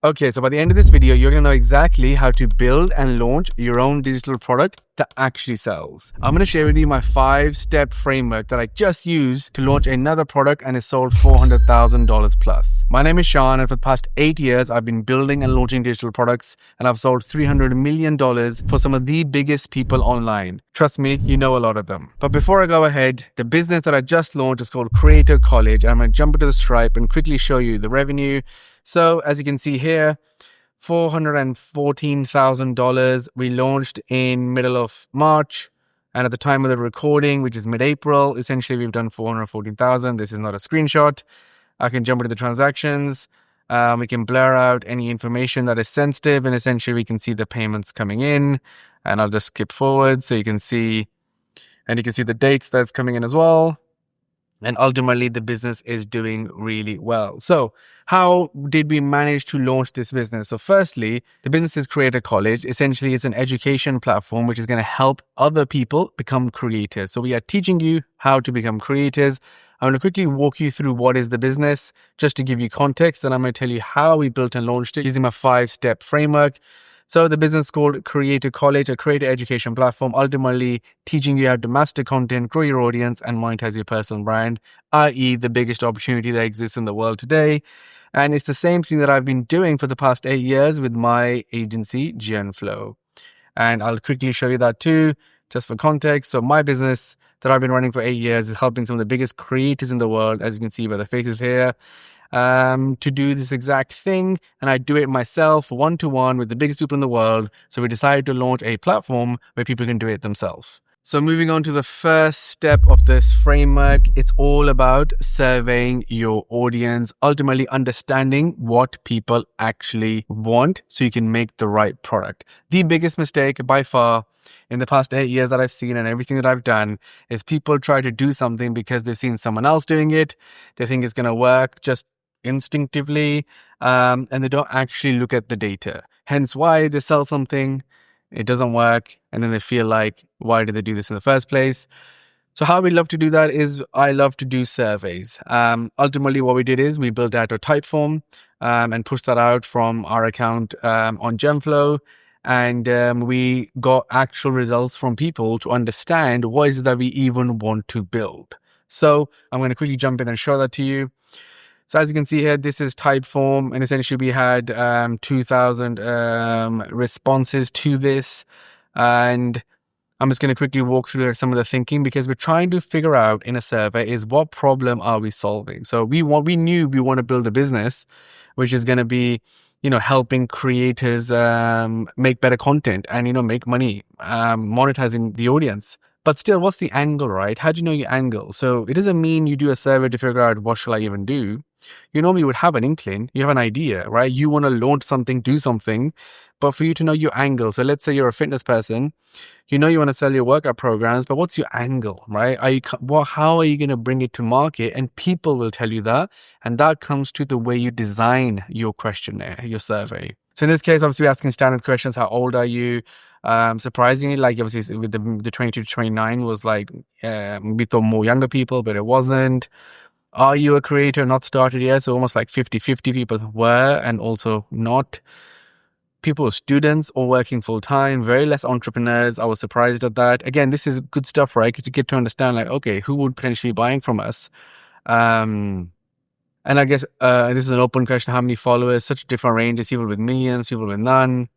Okay, so by the end of this video, you're going to know exactly how to build and launch your own digital product that actually sells. I'm going to share with you my 5-step framework that I just used to launch another product and it sold $400,000 plus. My name is Shan, and for the past 8 years, I've been building and launching digital products, and I've sold $300 million for some of the biggest people online. Trust me, you know a lot of them. But before I go ahead, the business that I just launched is called Creator College. I'm going to jump into the Stripe and quickly show you the revenue. So as you can see here, $414,000. We launched in middle of March. And at the time of the recording, which is mid-April, essentially we've done 414,000. This is not a screenshot. I can jump into the transactions. We can blur out any information that is sensitive, and essentially we can see the payments coming in. And I'll just skip forward so you can see, and you can see the dates that's coming in as well. And ultimately, the business is doing really well. So how did we manage to launch this business? So firstly, the business is Creator College. Essentially, it's an education platform which is going to help other people become creators. So we are teaching you how to become creators. I'm going to quickly walk you through what is the business, just to give you context. And I'm going to tell you how we built and launched it using my 5-step framework. So the business is called Creator College, a creator education platform, ultimately teaching you how to master content, grow your audience, and monetize your personal brand, i.e. the biggest opportunity that exists in the world today. And it's the same thing that I've been doing for the past 8 years with my agency, Flow. And I'll quickly show you that too, just for context. So my business that I've been running for 8 years is helping some of the biggest creators in the world, as you can see by the faces here, to do this exact thing. And I do it myself, one-to-one with the biggest people in the world. So we decided to launch a platform where people can do it themselves. So moving on to the first step of this framework, it's all about surveying your audience, ultimately understanding what people actually want so you can make the right product. The biggest mistake by far in the past 8 years that I've seen and everything that I've done is people try to do something because they've seen someone else doing it. They think it's going to work just instinctively, and they don't actually look at the data. Hence why they sell something, it doesn't work, and then they feel like, why did they do this in the first place? So how we love to do that is I love to do surveys. Ultimately, what we did is we built out a type form and pushed that out from our account on Gemflow. And we got actual results from people to understand what is it that we even want to build. So I'm going to quickly jump in and show that to you. So as you can see here, this is Typeform, and essentially we had 2,000 responses to this. And I'm just going to quickly walk through some of the thinking, because we're trying to figure out in a survey is what problem are we solving. So we knew we want to build a business which is going to be, helping creators make better content and, make money, monetizing the audience. But still, what's the angle, right? How do you know your angle? So it doesn't mean you do a survey to figure out what shall I even do. You normally would have an inkling, you have an idea, right? You want to launch something, do something, but for you to know your angle. So let's say you're a fitness person, you want to sell your workout programs, but what's your angle, right? How are you going to bring it to market? And people will tell you that. And that comes to the way you design your questionnaire, your survey. So in this case, obviously we're asking standard questions. How old are you? Surprisingly, like obviously with the 22 to 29 was like, we thought more younger people, but it wasn't. Are you a creator? Not started yet. So almost like 50-50 people were, and also not. People were students or working full time, very less entrepreneurs. I was surprised at that. Again, this is good stuff, right? Because you get to understand like, okay, who would potentially be buying from us? And I guess this is an open question. How many followers? Such different ranges. People with millions, people with none.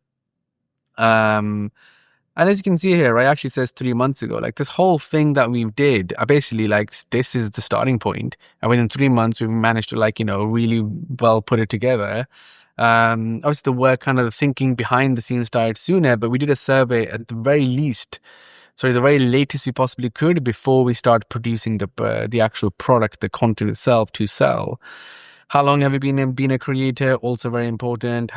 And as you can see here, right, actually says 3 months ago, like this whole thing that we did, basically like this is the starting point. And within 3 months, we managed to really well put it together. Obviously the work, kind of the thinking behind the scenes started sooner, but we did a survey at the very least, the very latest we possibly could before we start producing the actual product, the content itself to sell. How long have you been a creator? Also very important.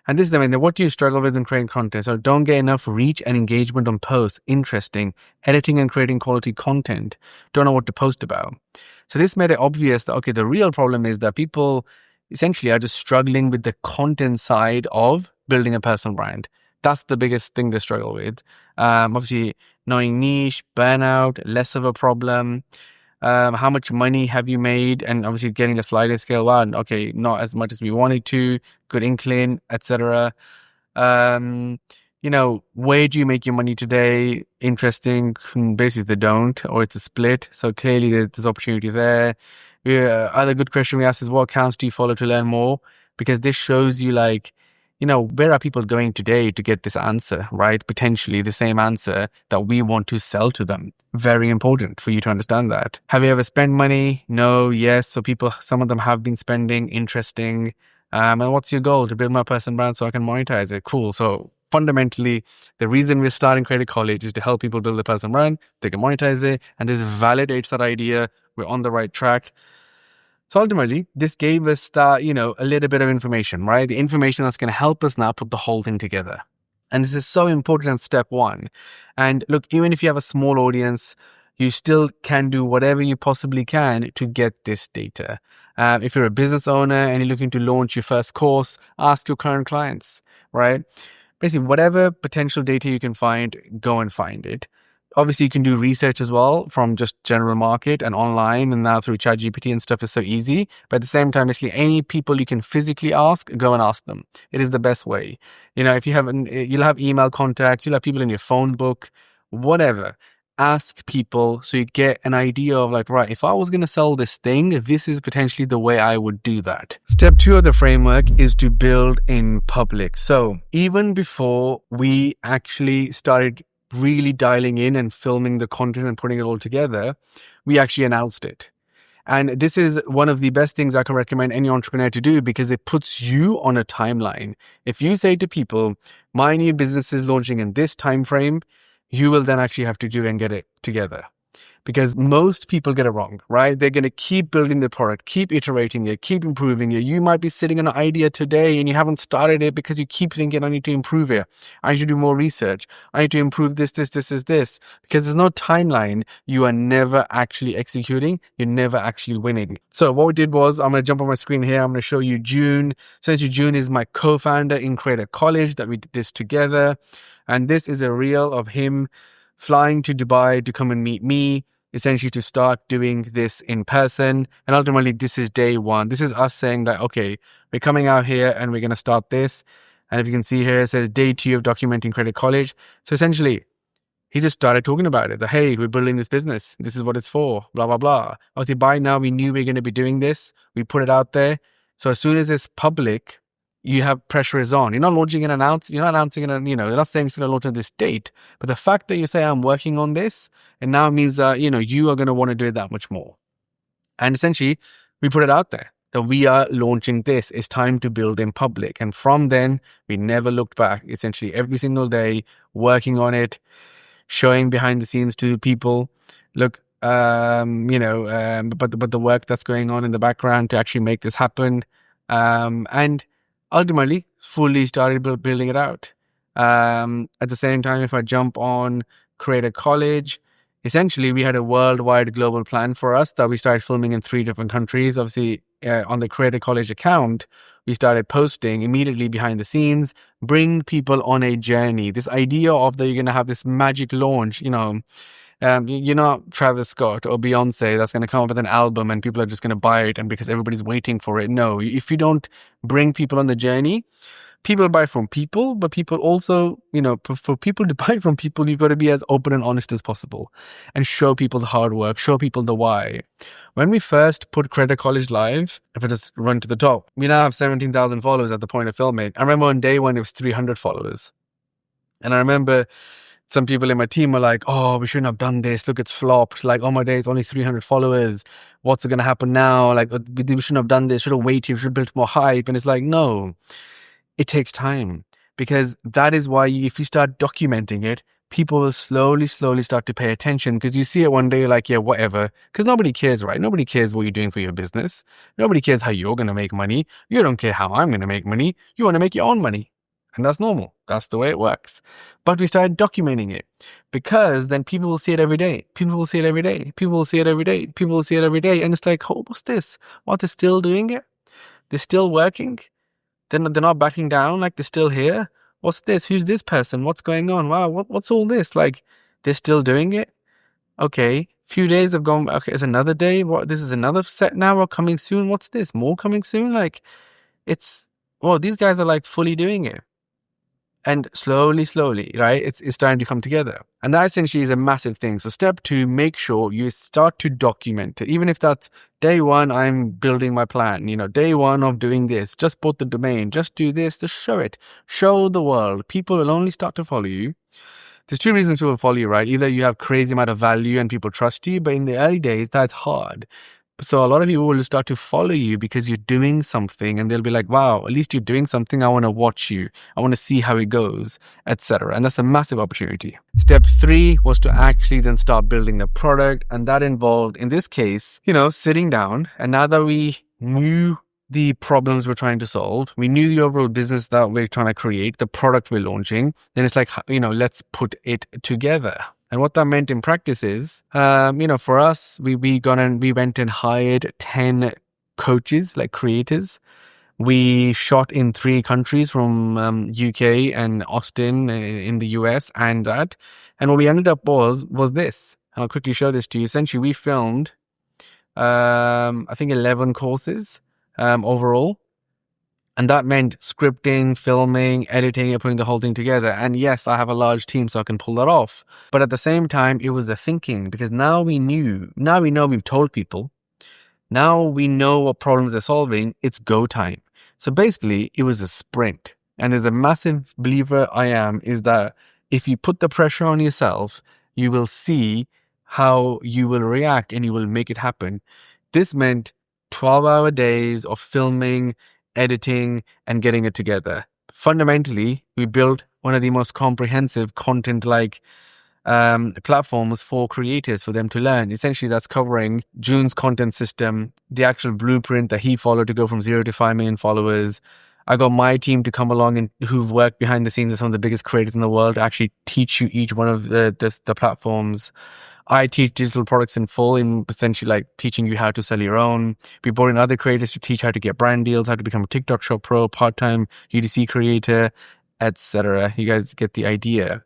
And this is the main thing. What do you struggle with in creating content? So don't get enough reach and engagement on posts. Interesting. Editing and creating quality content. Don't know what to post about. So this made it obvious that, okay, the real problem is that people essentially are just struggling with the content side of building a personal brand. That's the biggest thing they struggle with. Obviously, knowing niche, burnout, less of a problem. How much money have you made? And obviously getting a sliding scale. Wow, okay, not as much as we wanted to. Good incline, etc. Um, where do you make your money today? Interesting. Basically, they don't, or it's a split. So clearly, there's opportunity there. Other good question we asked is, what accounts do you follow to learn more? Because this shows you, like, where are people going today to get this answer, right? Potentially the same answer that we want to sell to them. Very important for you to understand that. Have you ever spent money? No, yes. So some of them have been spending. Interesting. And what's your goal? To build my personal brand so I can monetize it. Cool. So fundamentally, the reason we're starting Creative College is to help people build their personal brand. They can monetize it. And this validates that idea. We're on the right track. So ultimately, this gave us a little bit of information, right? The information that's going to help us now put the whole thing together. And this is so important at step one. And look, even if you have a small audience, you still can do whatever you possibly can to get this data. If you're a business owner and you're looking to launch your first course, ask your current clients, right? Basically, whatever potential data you can find, go and find it. Obviously, you can do research as well from just general market and online, and now through ChatGPT and stuff is so easy. But at the same time, basically, any people you can physically ask, go and ask them. It is the best way. If you have, you'll have email contacts, you'll have people in your phone book, whatever. Ask people so you get an idea of, like, right, if I was going to sell this thing, this is potentially the way I would do that. Step 2 of the framework is to build in public. So even before we actually started really dialing in and filming the content and putting it all together, we actually announced it. And this is one of the best things I can recommend any entrepreneur to do, because it puts you on a timeline. If you say to people, my new business is launching in this time frame, you will then actually have to do and get it together. Because most people get it wrong, right? They're going to keep building the product, keep iterating it, keep improving it. You might be sitting on an idea today and you haven't started it because you keep thinking, I need to improve it. I need to do more research. I need to improve this. Because there's no timeline. You are never actually executing. You're never actually winning. So what we did was, I'm going to jump on my screen here. I'm going to show you June. Essentially, June is my co-founder in Creative College that we did this together. And this is a reel of him flying to Dubai to come and meet me, essentially to start doing this in person. And ultimately, this is day one. This is us saying that, okay, we're coming out here and we're going to start this. And if you can see here, it says day 2 of documenting Creative College. So essentially, he just started talking about it. That, hey, we're building this business. This is what it's for, blah, blah, blah. Obviously, by now, we knew we were going to be doing this. We put it out there. So as soon as it's public, you have pressure is on. You're not launching and announcing. You're not announcing it. You're not saying it's going to launch on this date. But the fact that you say I'm working on this, it now means that you are going to want to do it that much more. And essentially, we put it out there that we are launching this. It's time to build in public. And from then, we never looked back. Essentially, every single day, working on it, showing behind the scenes to people. Look, but the work that's going on in the background to actually make this happen, and ultimately fully started building it out. At the same time, if I jump on Creative College, essentially we had a worldwide global plan for us that we started filming in 3 different countries. Obviously, on the Creative College account, we started posting immediately behind the scenes, bring people on a journey. This idea of that you're going to have this magic launch, you're not Travis Scott or Beyonce that's going to come up with an album and people are just going to buy it and because everybody's waiting for it. No, if you don't bring people on the journey, people buy from people, but people also, for people to buy from people, you've got to be as open and honest as possible and show people the hard work, show people the why. When we first put Creative College live, if I just run to the top, we now have 17,000 followers at the point of filming. I remember on day 1, it was 300 followers. And I remember some people in my team were like, oh, we shouldn't have done this. Look, it's flopped. Like, oh my days, only 300 followers. What's going to happen now? Like, we shouldn't have done this. Should have waited. Should have built more hype. And it's like, no, it takes time, because that is why if you start documenting it, people will slowly start to pay attention, because you see it one day, you're like, yeah, whatever. Because nobody cares, right? Nobody cares what you're doing for your business. Nobody cares how you're going to make money. You don't care how I'm going to make money. You want to make your own money. And that's normal. That's the way it works. But we started documenting it, because then people will see it every day. People will see it every day. People will see it every day. People will see it every day. And it's like, oh, what's this? What, they're still doing it? They're still working? They're not backing down? Like, they're still here? What's this? Who's this person? What's going on? Wow, what's all this? Like, they're still doing it? Okay, Few days have gone. Okay, it's another day. What? This is another set now. Or coming soon. What's this? More coming soon? Like, it's well, these guys are like fully doing it. And slowly, right, it's starting to come together. And that essentially is a massive thing. So step 2, make sure you start to document it. Even if that's day 1, I'm building my plan, day 1 of doing this, just bought the domain, just do this, just show it. Show the world. People will only start to follow you. There's 2 reasons people follow you, right? Either you have crazy amount of value and people trust you, but in the early days, that's hard. So a lot of people will start to follow you because you're doing something, and they'll be like, wow, at least you're doing something. I want to watch you. I want to see how it goes, etc. And that's a massive opportunity. Step 3 was to actually then start building the product. And that involved, in this case, sitting down. And now that we knew the problems we're trying to solve, we knew the overall business that we're trying to create, the product we're launching, then it's like, let's put it together. And what that meant in practice is, for us, we went and hired 10 coaches, like creators. We shot in 3 countries, from UK and Austin in the US, and what we ended up was this. I'll quickly show this to you. Essentially, we filmed, I think 11 courses overall. And that meant scripting, filming, editing, and putting the whole thing together. And yes, I have a large team, so I can pull that off. But at the same time, it was the thinking, because now we know we've told people. Now we know what problems they're solving. It's go time. So basically, it was a sprint. And there's a massive believer I am, is that if you put the pressure on yourself, you will see how you will react and you will make it happen. This meant 12-hour days of filming, editing, and getting it together. Fundamentally, we built one of the most comprehensive content-like platforms for creators, for them to learn. Essentially, that's covering June's content system, the actual blueprint that he followed to go from 0 to 5 million followers. I got my team to come along and who've worked behind the scenes with some of the biggest creators in the world to actually teach you each one of the platforms. I teach digital products in full, in essentially like teaching you how to sell your own. We brought in other creators to teach how to get brand deals, how to become a TikTok Shop Pro, part-time UGC creator, etc. You guys get the idea.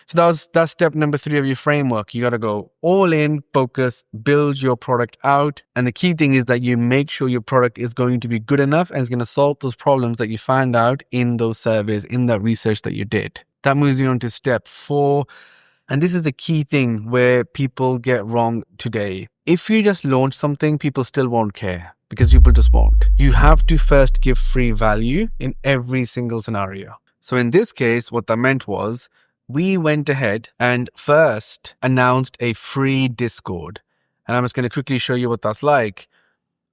So that's step number 3 of your framework. You got to go all in, focus, build your product out. And the key thing is that you make sure your product is going to be good enough and it's going to solve those problems that you found out in those surveys, in that research that you did. That moves you on to step 4. And this is the key thing where people get wrong today. If you just launch something, people still won't care, because people just won't. You have to first give free value in every single scenario. So in this case, what that meant was, we went ahead and first announced a free Discord. And I'm just going to quickly show you what that's like.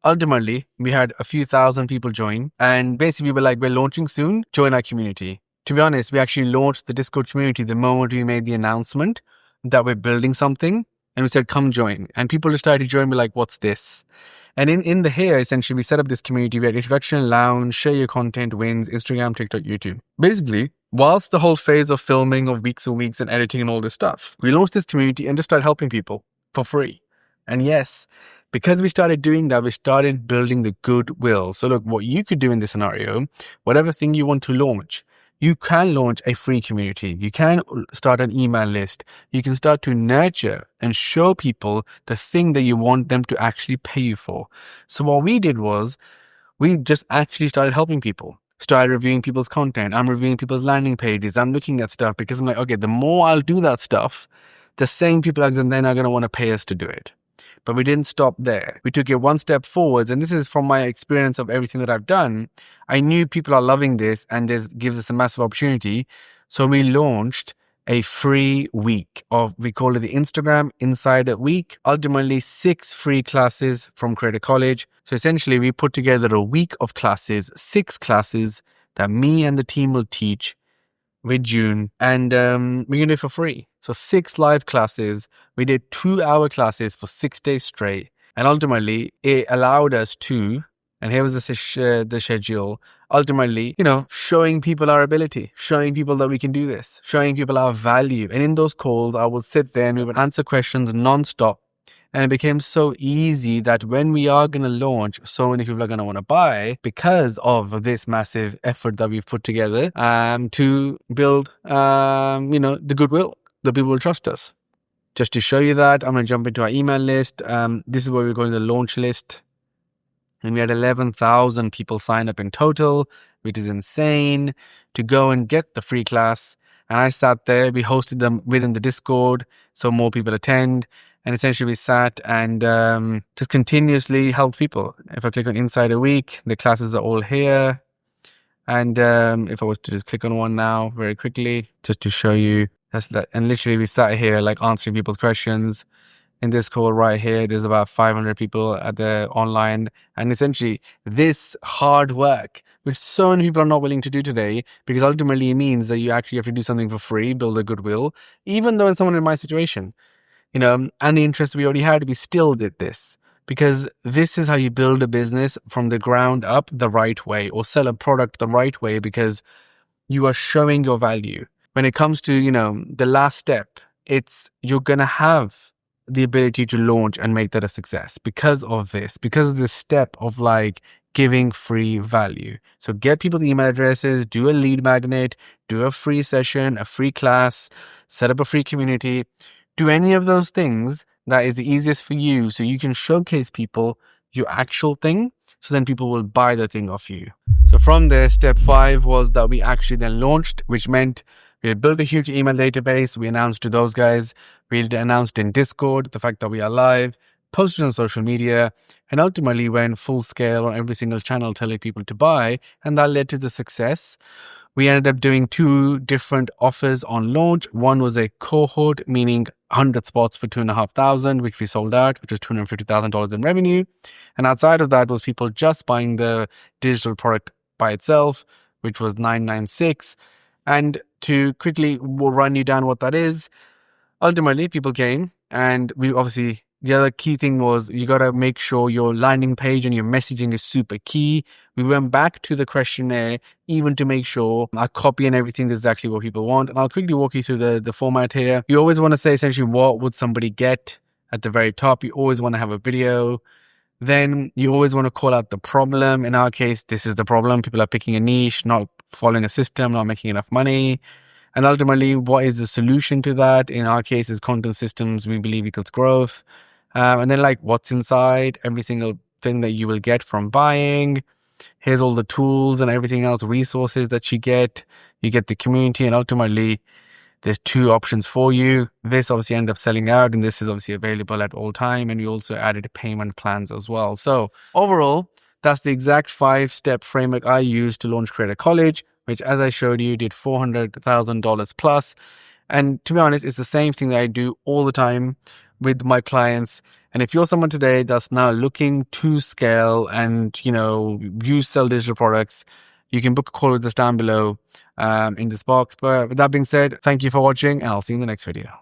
Ultimately, we had a few thousand people join. And basically, we were like, we're launching soon. Join our community. To be honest, we actually launched the Discord community the moment we made the announcement that we're building something. And we said, come join. And people just started to join. We're like, what's this? And in the here, essentially, we set up this community. We had introduction, lounge, share your content, wins, Instagram, TikTok, YouTube. Basically, whilst the whole phase of filming of weeks and weeks and editing and all this stuff, we launched this community and just started helping people for free. And yes, because we started doing that, we started building the goodwill. So look, what you could do in this scenario, whatever thing you want to launch, you can launch a free community. You can start an email list. You can start to nurture and show people the thing that you want them to actually pay you for. So what we did was, we just actually started helping people. Started reviewing people's content. I'm reviewing people's landing pages. I'm looking at stuff because I'm like, okay, the more I'll do that stuff, the same people are then going to want to pay us to do it. But we didn't stop there. We took it one step forwards. And this is from my experience of everything that I've done. I knew people are loving this and this gives us a massive opportunity. So we launched a free week of, we call it the Instagram Insider Week. Ultimately 6 free classes from Creator College. So essentially we put together a week of classes, 6 classes that me and the team will teach with June, and we're gonna do it for free. So 6 live classes. We did 2-hour classes for 6 days straight, and ultimately it allowed us to, and here was the schedule, ultimately, showing people our ability, showing people that we can do this, showing people our value. And in those calls, I would sit there and we would answer questions non-stop. And it became so easy that when we are going to launch, so many people are going to want to buy because of this massive effort that we've put together to build, the goodwill that people will trust us. Just to show you that, I'm going to jump into our email list. This is where we're going to the launch list. And we had 11,000 people sign up in total, which is insane, to go and get the free class. And I sat there, we hosted them within the Discord, so more people attend. And essentially we sat and just continuously helped people. If I click on Inside a Week, the classes are all here. And if I was to just click on one now very quickly, just to show you, and literally we sat here like answering people's questions. In this call right here, there's about 500 people at the online. And essentially this hard work, which so many people are not willing to do today, because ultimately it means that you actually have to do something for free, build a goodwill, even though it's someone in my situation, and the interest we already had, we still did this. Because this is how you build a business from the ground up the right way, or sell a product the right way, because you are showing your value. When it comes to, the last step, you're going to have the ability to launch and make that a success because of this step of like giving free value. So get people's email addresses, do a lead magnet, do a free session, a free class, set up a free community, do any of those things that is the easiest for you, so you can showcase people your actual thing, so then people will buy the thing off you. So from there, step 5 was that we actually then launched, which meant we had built a huge email database. We announced to those guys. We announced in Discord the fact that we are live, posted on social media, and ultimately went full scale on every single channel telling people to buy. And that led to the success. We ended up doing 2 different offers on launch. One was a cohort, meaning 100 spots for $2,500, which we sold out, which was $250,000 in revenue. And outside of that was people just buying the digital product by itself, which was $996. And to quickly run you down what that is, ultimately people came, and we obviously, the other key thing was you got to make sure your landing page and your messaging is super key. We went back to the questionnaire even to make sure our copy and everything is exactly what people want. And I'll quickly walk you through the format here. You always want to say essentially what would somebody get at the very top. You always want to have a video. Then you always want to call out the problem. In our case, this is the problem. People are picking a niche, not following a system, not making enough money. And ultimately, what is the solution to that? In our case, is content systems we believe equals growth. And then like what's inside, every single thing that you will get from buying. Here's all the tools and everything else, resources that you get. You get the community, and ultimately there's 2 options for you. This obviously ended up selling out, and this is obviously available at all time. And we also added payment plans as well. So overall, that's the exact 5-step framework I used to launch Creator College, which, as I showed you, did $400,000 plus. And to be honest, it's the same thing that I do all the time with my clients. And if you're someone today that's now looking to scale and, you sell digital products, you can book a call with us down below in this box. But with that being said, thank you for watching, and I'll see you in the next video.